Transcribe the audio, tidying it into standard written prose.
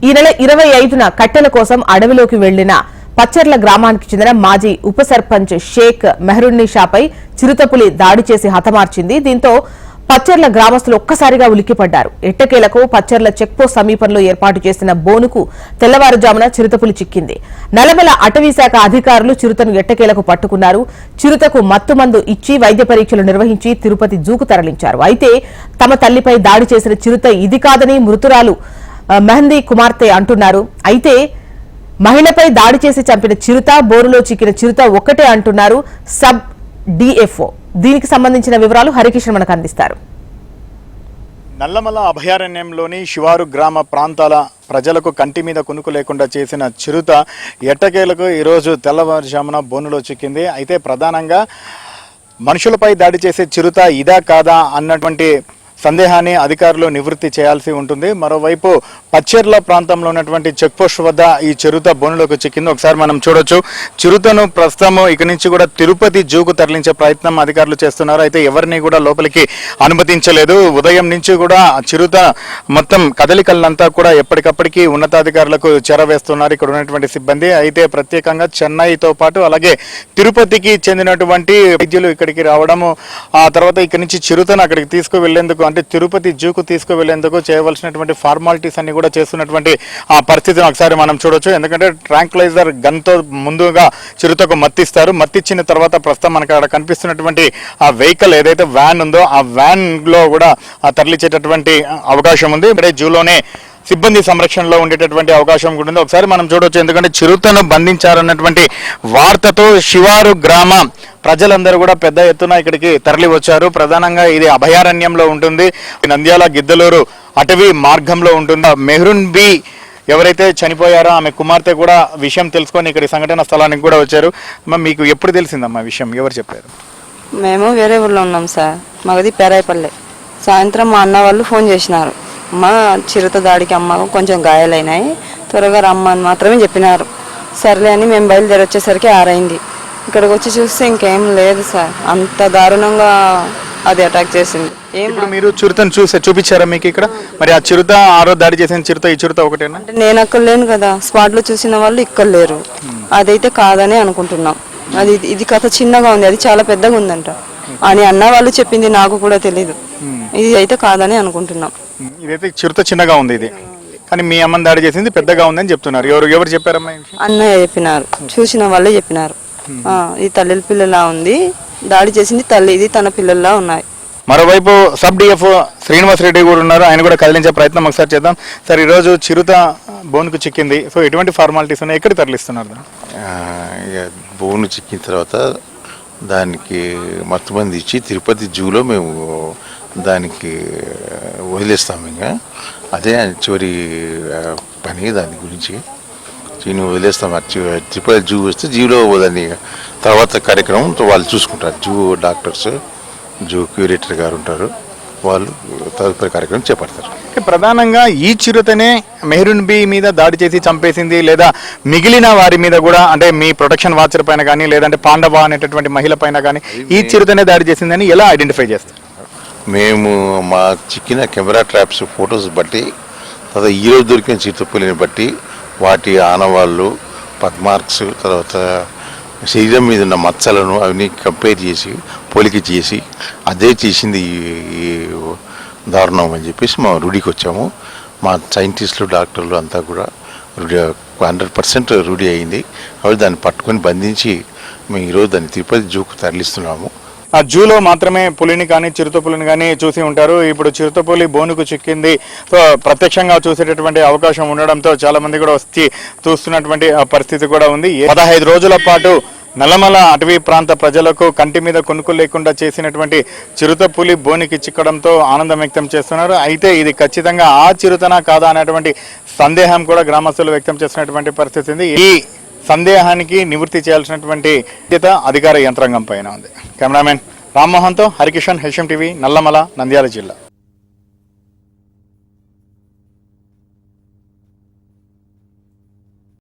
ఈ నెల 25న కట్టెల కోసం అడవిలోకి వెళ్లిన పచ్చర్ల గ్రామానికి చెందిన మాజీ ఉప సర్పంచ్ షేక్ మెహరున్నీషాపై చిరుతపులి దాడి చేసి హతమార్చింది. దీంతో పచ్చర్ల గ్రామస్తులు ఒక్కసారిగా ఉలిక్కిపడ్డారు. ఎట్టకేలకు పచ్చర్ల చెక్పోస్ట్ సమీపంలో ఏర్పాటు చేసిన బోనుకు తెల్లవారుజామున చిరుతపులి చిక్కింది. నల్లమల అటవీశాఖ అధికారులు చిరుతను ఎట్టకేలకు పట్టుకున్నారు. చిరుతకు మత్తుమందు ఇచ్చి వైద్య పరీక్షలు నిర్వహించి తిరుపతి జూకు తరలించారు. అయితే తమ తల్లిపై దాడి చేసిన చిరుత ఇది కాదని మృతురాలు మెహందీ కుమార్తె అంటున్నారు. అయితే మహిళపై దాడి చేసి చంపిన చిరుత, బోరులో చిక్కిన చిరుత ఒక్కటే అంటున్నారు సబ్ డిఎఫ్ఓ. దీనికి సంబంధించిన వివరాలు హరికిషన్ మనకు అందిస్తారు. నల్లమల అభయారణ్యంలోని శివారు గ్రామ ప్రాంతాల ప్రజలకు కంటి మీద కునుకు లేకుండా చేసిన చిరుత ఎట్టకేలకు ఈరోజు తెల్లవారుజామున బోనులో చిక్కింది. అయితే ప్రధానంగా మనుషులపై దాడి చేసే చిరుత ఇదా కాదా అన్నటువంటి సందేహాన్ని అధికారులు నివృత్తి చేయాల్సి ఉంటుంది. మరోవైపు పచ్చెర్ల ప్రాంతంలో ఉన్నటువంటి చెక్పోస్ట్ వద్ద ఈ చిరుత బోనులోకి చిక్కింది. ఒకసారి మనం చూడొచ్చు. చిరుతను ప్రస్తుతం ఇక నుంచి కూడా తిరుపతి జూకు తరలించే ప్రయత్నం అధికారులు చేస్తున్నారు. అయితే ఎవరిని కూడా లోపలికి అనుమతించలేదు. ఉదయం నుంచి కూడా చిరుత మొత్తం కదలికలంతా కూడా ఎప్పటికప్పటికి ఉన్నతాధికారులకు చేరవేస్తున్నారు ఇక్కడ ఉన్నటువంటి సిబ్బంది. అయితే ప్రత్యేకంగా చెన్నైతో పాటు అలాగే తిరుపతికి చెందినటువంటి వైద్యులు ఇక్కడికి రావడము, ఆ తర్వాత ఇక్కడి నుంచి చిరుతను అక్కడికి తీసుకువెళ్లేందుకు అంటే తిరుపతి జూకు తీసుకువెళ్లేందుకు చేయవలసినటువంటి ఫార్మాలిటీస్ అన్ని కూడా చేస్తున్నటువంటి ఆ పరిస్థితిని ఒకసారి మనం చూడొచ్చు. ఎందుకంటే ట్రాంక్లైజర్ గన్తో ముందుగా చిరుతకు మత్తిస్తారు. మత్తిచ్చిన తర్వాత ప్రస్తుతం మనకు అక్కడ కనిపిస్తున్నటువంటి ఆ వెహికల్ ఏదైతే వ్యాన్ ఉందో ఆ వ్యాన్ లో కూడా తరలించేటటువంటి అవకాశం ఉంది. ఇక్కడే జూలోనే సిబ్బంది సంరక్షణలో ఉండేటటువంటి అవకాశం కూడా ఉంది. ఒకసారి మనం చూడవచ్చు. ఎందుకంటే చిరుతను బంధించారన్నటువంటి వార్తతో శివారు గ్రామ ప్రజలందరూ కూడా పెద్ద ఎత్తున ఇక్కడికి తరలి వచ్చారు. ప్రధానంగా ఇది అభయారణ్యంలో ఉంటుంది. నంద్యాల గిద్దలూరు అటవీ మార్గంలో ఉంటుంది. మెహ్రూన్ బి ఎవరైతే చనిపోయారో ఆమె కుమార్తె కూడా విషయం తెలుసుకొని ఇక్కడ సంఘటన స్థలానికి కూడా వచ్చారు. మీకు ఎప్పుడు తెలిసిందమ్మా విషయం? ఎవరు చెప్పారు? మేము వేరే ఊళ్ళో ఉన్నాం సార్. మాది పేరాయపల్లె. సాయంత్రం మా అన్న వాళ్ళు ఫోన్ చేసినారు. అమ్మ చిరుత దాడికి అమ్మ కొంచెం గాయాలైనాయి, త్వరగా రమ్మని మాత్రమే చెప్పినారు. సర్లే అని మేము బయలుదేరి వచ్చేసరికి 6 అయింది. ఇక్కడికి వచ్చి చూస్తే ఇంకేం లేదు సార్. అంత దారుణంగా అది అటాక్ చేసింది. మీరు చిరుతను చూపించారా మీకు ఇక్కడ? మరి ఆ చిరుత ఆరో దాడి చేసిన చిరుత ఈ చిరుత ఒకటేనా? అంటే నేను అక్కడ లేను కదా, స్పాట్ లో చూసిన వాళ్ళు ఇక్కడ లేరు. అదైతే కాదని అనుకుంటున్నాం. అది ఇది కథ చిన్నగా ఉంది, అది చాలా పెద్దగా ఉందంట అని అన్న వాళ్ళు చెప్పింది. నాకు కూడా తెలీదు. ఇది అయితే కాదని అనుకుంటున్నాం. ఇదైతే చిరుత చిన్నగా ఉంది ఇది, కానీ మీ అమ్మని దాడి చేసింది పెద్దగా ఉందని చెప్తున్నారు. ఎవరు చెప్పారమ్మా? అన్నయ్య చెప్పినారు, చూసిన వాళ్ళే చెప్పినారు. ఇది తల్లి పిల్లలా ఉంది, దాడి చేసింది తల్లి, ఇది తన పిల్లల్లా ఉన్నాయి. మరోవైపు సబ్ డిఎఫ్ శ్రీనివాస్ రెడ్డి కూడా ఉన్నారు. ఆయన కూడా కదిలించే ప్రయత్నం ఒకసారి చేద్దాం. సార్, ఈరోజు చిరుత బోన్కు చిక్కింది. సో ఎటువంటి ఫార్మాలిటీస్ ఉన్నాయి, ఎక్కడ తరలిస్తున్నారు? బోన్ చిక్కిన తర్వాత దానికి మత్తుమంది ఇచ్చి తిరుపతి జూలో మేము దానికి వదిలేస్తాము. ఇంకా అదే చివరి పని. దాని గురించి వదిలేస్తాం. తిరుపతి జూ వస్తే జూలో దాన్ని తర్వాత కార్యక్రమం వాళ్ళు చూసుకుంటారు. జూ డాక్టర్స్, జూ క్యూరేటర్ గారు ఉంటారు, వాళ్ళు తదుపరి కార్యక్రమం చేపడతారు. ప్రధానంగా ఈ చిరుతనే మెహ్రూన్ బి మీద దాడి చేసి చంపేసింది, లేదా మిగిలిన వారి మీద కూడా, అంటే మీ ప్రొటెక్షన్ వాచర్ పైన కానీ లేదంటే పాండవ అనేటటువంటి మహిళ పైన కానీ ఈ చిరుతనే దాడి చేసిందని ఎలా ఐడెంటిఫై చేస్తారు? మేము మా చిక్కిన కెమెరా ట్రాప్స్ ఫొటోస్ బట్టి, తర్వాత ఈరోజు దొరికిన చిరుతపులిని బట్టి వాటి ఆనవాళ్ళు, పద్మార్క్స్, తర్వాత శరీరం మీద ఉన్న మచ్చలను అవన్నీ కంపేర్ చేసి పోలిక చేసి అదే చేసింది ఈ దారుణం అని చెప్పేసి మా రూఢీకి వచ్చాము. మా సైంటిస్టులు, డాక్టర్లు అంతా కూడా 100% రూఢీ అయింది. కాబట్టి దాన్ని పట్టుకొని బంధించి మేము ఈరోజు దాన్ని తిరుపతి జూకు తరలిస్తున్నాము. ఆ జూలో మాత్రమే పులిని కానీ చిరుతపులిని కానీ చూసి ఉంటారు. ఇప్పుడు చిరుతపులి బోనుకు చిక్కింది. సో ప్రత్యక్షంగా చూసేటటువంటి అవకాశం ఉండడంతో చాలా మంది కూడా వచ్చి చూస్తున్నటువంటి పరిస్థితి కూడా ఉంది. 15 రోజుల పాటు నల్లమల అటవీ ప్రాంత ప్రజలకు కంటి మీద కొనుక్కు లేకుండా చేసినటువంటి చిరుతపులి బోనికి చిక్కడంతో ఆనందం వ్యక్తం చేస్తున్నారు. అయితే ఇది ఖచ్చితంగా ఆ చిరుతనా కాదా అనేటువంటి సందేహం కూడా గ్రామస్తులు వ్యక్తం చేస్తున్నటువంటి పరిస్థితి ఉంది. ఈ సందేహానికి నివృత్తి చేయాల్సినటువంటి బాధ్యత అధికార యంత్రాంగం పైన ఉంది. కెమెరామెన్ రామ్మోహన్తో హరికిషన్, హెచ్ఎం టీవీ, నల్లమల, నంద్యాల జిల్లా.